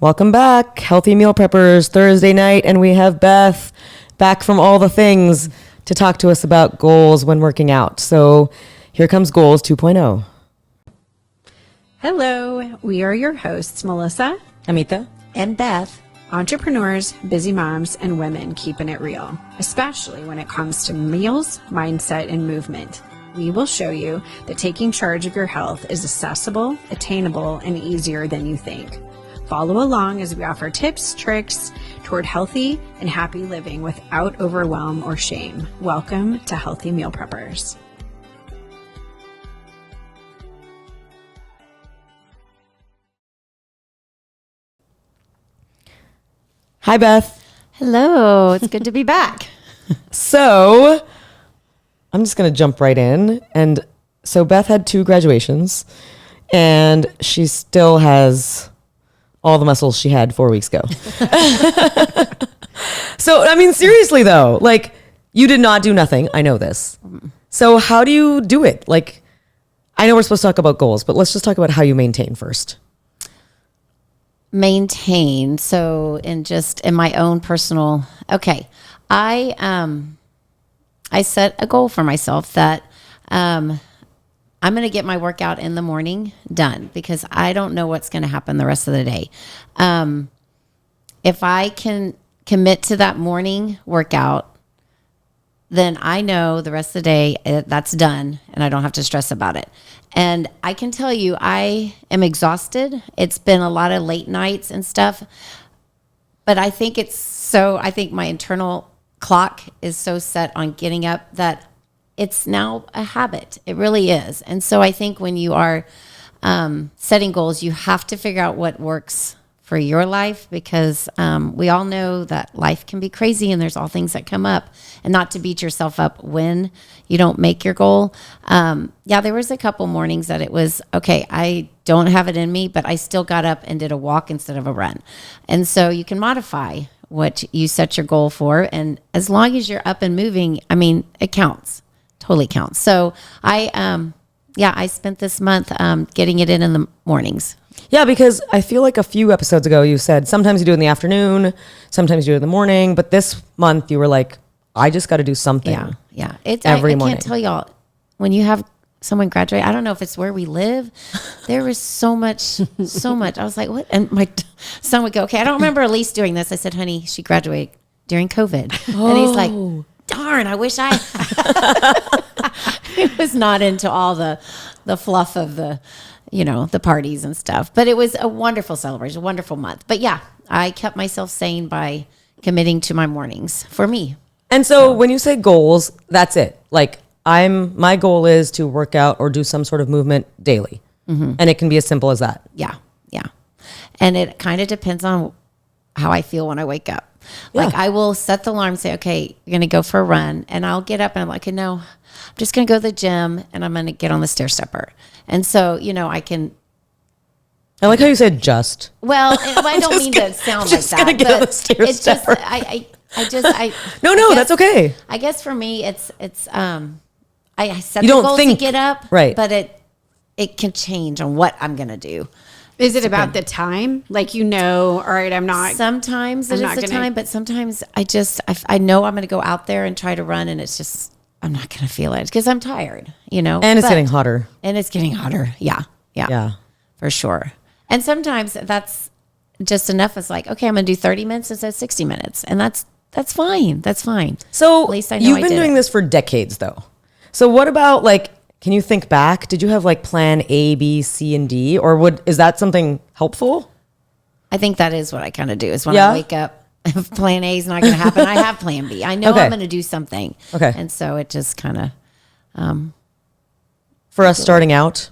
Welcome back, Healthy Meal Preppers, Thursday night, and we have Beth back from all the things to talk to us about goals when working out. So here comes Goals 2.0. Hello, we are your hosts, Melissa Amita and Beth. Entrepreneurs, busy moms, and women keeping it real, especially when it comes to meals, mindset, and movement. We will show you that taking charge of your health is accessible, attainable, and easier than you think. Follow along as we offer tips, tricks toward healthy and happy living without overwhelm or shame. Welcome to Healthy Meal Preppers. Hi, Beth. Hello, it's good to be back. So I'm just going to jump right in. And so Beth had 2 graduations, and she still has all the muscles she had 4 weeks ago. So, I mean, seriously, though, like, you did not do nothing. I know this. So how do you do it? Like, I know we're supposed to talk about goals, but let's just talk about how you maintain first. Maintain. So in my own personal, I set a goal for myself that I'm going to get my workout in the morning done because I don't know what's going to happen the rest of the day. If I can commit to that morning workout, then I know the rest of the day that's done and I don't have to stress about it. And I can tell you, I am exhausted. It's been a lot of late nights and stuff, but I think I think my internal clock is so set on getting up that it's now a habit. It really is. And so I think when you are setting goals, you have to figure out what works for your life because we all know that life can be crazy and there's all things that come up, and not to beat yourself up when you don't make your goal. There was a couple mornings that it was, okay, I don't have it in me, but I still got up and did a walk instead of a run. And so you can modify what you set your goal for. And as long as you're up and moving, I mean, it counts. Totally counts. So I spent this month getting it in the mornings. Yeah, because I feel like a few episodes ago you said sometimes you do it in the afternoon, sometimes you do it in the morning, but this month you were like, I just got to do something. Yeah. Every morning. I can't tell y'all, when you have someone graduate, I don't know if it's where we live, there was so much. I was like, what? And my son would go, okay, I don't remember Elise doing this. I said, honey, she graduated during COVID. And he's like, darn, I wish I he was not into all the fluff of the parties and stuff. But it was a wonderful celebration, a wonderful month. But yeah, I kept myself sane by committing to my mornings for me. And so when you say goals, that's it. Like my goal is to work out or do some sort of movement daily. Mm-hmm. And it can be as simple as that. Yeah. And it kind of depends on how I feel when I wake up. Like I will set the alarm and say, okay, you're going to go for a run. And I'll get up and I'm like, no, I'm just going to go to the gym and I'm going to get on the stair stepper. And so, I can. I like how you said just. Well, I don't mean to sound like that. Gonna get on the stair it's stepper. No, that's okay. I guess for me, it's I set the goal to get up, right? But it can change on what I'm going to do. Is it about the time? Like, all right, I'm not. Sometimes it is the time, but sometimes I know I'm going to go out there and try to run, and it's just, I'm not going to feel it because I'm tired, And it's getting hotter. Yeah, for sure. And sometimes that's just enough. It's like, okay, I'm going to do 30 minutes instead of 60 minutes. And that's fine. That's fine. So at least I know you've been doing this for decades though. So what about can you think back? Did you have plan A, B, C, and D? Or is that something helpful? I think that is what I kind of do is when I wake up, if plan A is not going to happen, I have plan B. I know I'm going to do something. Okay. And so it just kind of. For us starting out,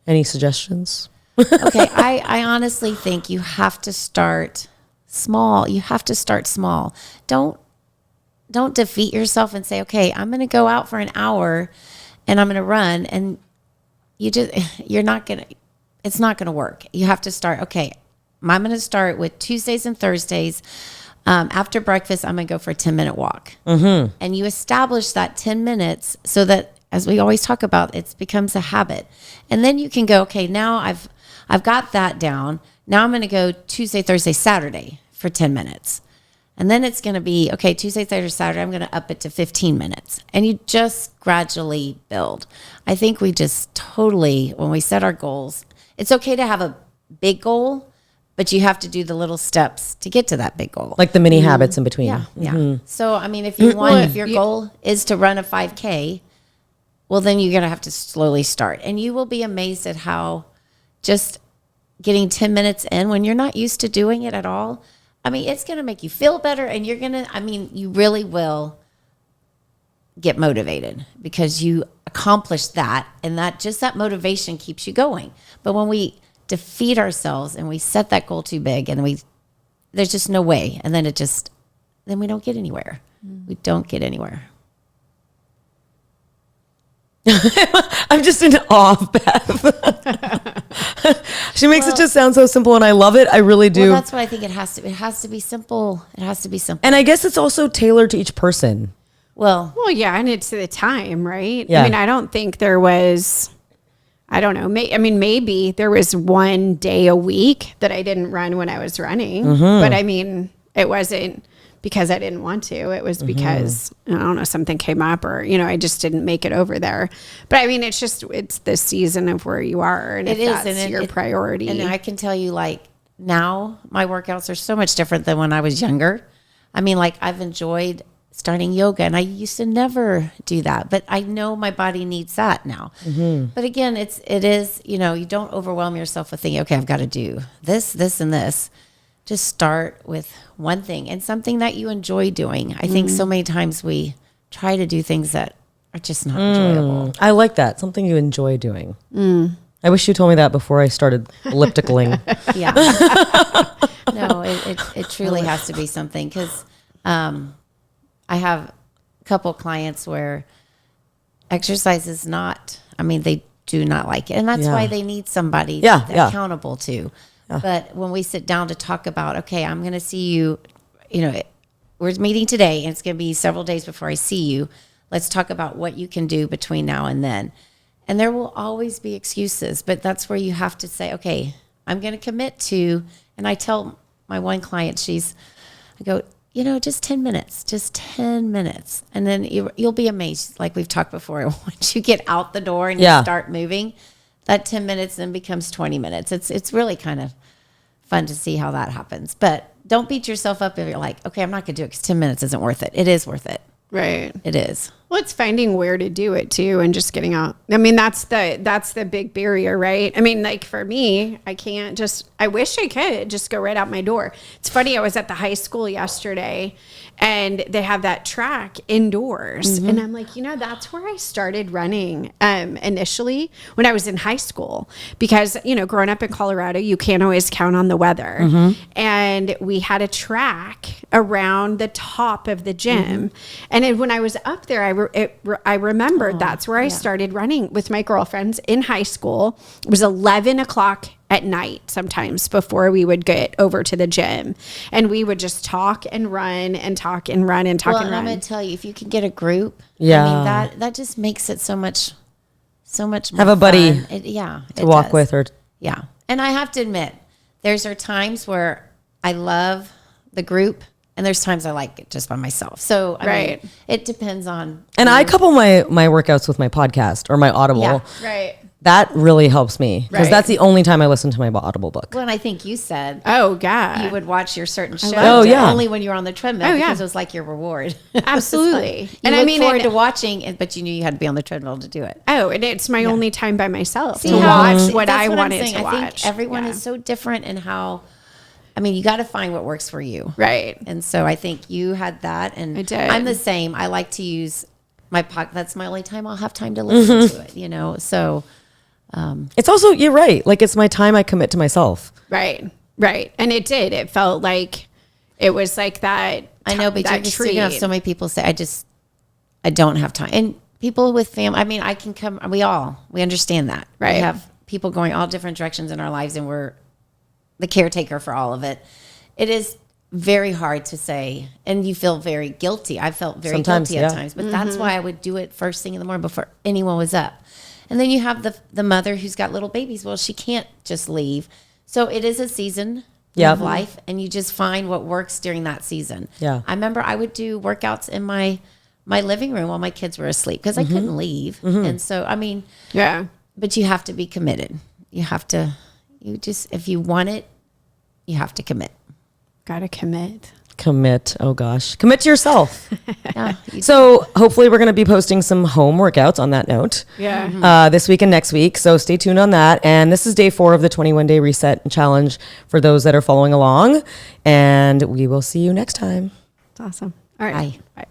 any suggestions? Okay. I honestly think you have to start small. Don't defeat yourself and say, okay, I'm going to go out for an hour and I'm going to run, and it's not going to work. You have to start, okay, I'm going to start with Tuesdays and Thursdays. After breakfast, I'm going to go for a 10-minute walk. Mm-hmm. And you establish that 10 minutes so that, as we always talk about, it becomes a habit. And then you can go, okay, now I've got that down. Now I'm going to go Tuesday, Thursday, Saturday for 10 minutes. And then it's going to be, okay, Tuesday, Thursday, Saturday, I'm going to up it to 15 minutes. And you just gradually build. I think we just totally, when we set our goals, it's okay to have a big goal, but you have to do the little steps to get to that big goal. Like the mini habits in between. Yeah, yeah. So, I mean, if you want, if your goal is to run a 5K, well, then you're going to have to slowly start. And you will be amazed at how just getting 10 minutes in when you're not used to doing it at all, I mean, it's going to make you feel better, and you're going to, I mean, you really will get motivated because you accomplish that, and that just that motivation keeps you going. But when we defeat ourselves and we set that goal too big and there's just no way, and then then we don't get anywhere. We don't get anywhere. I'm just in awe of Beth. She makes it just sound so simple, and I love it. I really do. Well, that's what I think it has to. It has to be simple. It has to be simple. And I guess it's also tailored to each person. Well, yeah, and it's the time, right? Yeah. I mean, I don't think there was, I don't know. Maybe there was one day a week that I didn't run when I was running, but I mean, it wasn't because I didn't want to. It was because, I don't know, something came up or, I just didn't make it over there. But I mean, it's the season of where you are. And it if is that's your priority. And I can tell you, like, now my workouts are so much different than when I was younger. I mean, like, I've enjoyed starting yoga, and I used to never do that, but I know my body needs that now. But again, it is, you don't overwhelm yourself with thinking, okay, I've got to do this, and this. Just start with one thing and something that you enjoy doing. I think so many times we try to do things that are just not enjoyable. I like that. Something you enjoy doing. I wish you told me that before I started ellipticaling. Yeah. No, it truly has to be something, because I have a couple clients where exercise is not, I mean, they do not like it. And that's why they need somebody accountable to. But when we sit down to talk about, okay, I'm going to see you, we're meeting today and it's going to be several days before I see you. Let's talk about what you can do between now and then. And there will always be excuses, but that's where you have to say, okay, I'm going to commit to, and I tell my one client, I go, just 10 minutes. And then you'll be amazed. Like we've talked before, once you get out the door and you start moving, that 10 minutes then becomes 20 minutes. It's really kind of fun to see how that happens. But don't beat yourself up if you're like, okay, I'm not going to do it because 10 minutes isn't worth it. It is worth it. Right. It is. Well, it's finding where to do it too, and just getting out. I mean, that's the big barrier, right? I mean, like for me, I wish I could just go right out my door. It's funny. I was at the high school yesterday and they have that track indoors. And I'm like, that's where I started running initially when I was in high school, because, growing up in Colorado, you can't always count on the weather. And we had a track around the top of the gym. And when I was up there, I remembered that's where I started running with my girlfriends in high school. It was 11 o'clock at night sometimes before we would get over to the gym, and we would just talk and run and talk and run and talk and run. I'm going to tell you, if you can get a group, I mean, that just makes it so much more have a buddy fun. to walk with. Yeah. And I have to admit, there's times where I love the group, and there's times I like it just by myself. So I mean, it depends on. And I couple my workouts with my podcast or my Audible. Yeah, right. That really helps me because that's the only time I listen to my Audible book. Well, and I think you said, oh God, you would watch your certain shows only when you were on the treadmill because it was like your reward. Absolutely. And I mean, forward to watching, but you knew you had to be on the treadmill to do it. Oh, and it's my only time by myself to watch what I wanted to watch. I think everyone is so different in how. I mean, you got to find what works for you. Right. And so I think you had that. And I did. I'm the same. I like to use my podcast. That's my only time I'll have time to listen to it, So it's also, you're right. Like it's my time I commit to myself. Right. Right. And it did. It felt like it was like that. I know, but you're just have so many people say, I don't have time. And people with family, I mean, I can come, we understand that. Right. We have people going all different directions in our lives, and we're the caretaker for all of it. It is very hard to say, and you feel very guilty. I felt very guilty at times, but that's why I would do it first thing in the morning before anyone was up. And then you have the mother who's got little babies. Well, she can't just leave. So it is a season Yeah. of life, and you just find what works during that season. Yeah. I remember I would do workouts in my living room while my kids were asleep because I couldn't leave. And so, I mean, Yeah. but you have to be committed. You have to, if you want it, you have to commit. Gotta commit. Commit. Oh gosh. Commit to yourself. Yeah. So hopefully we're going to be posting some home workouts on that note. Yeah. This week and next week. So stay tuned on that. And this is day 4 of the 21-day reset challenge for those that are following along. And we will see you next time. It's awesome. All right. Bye. Bye.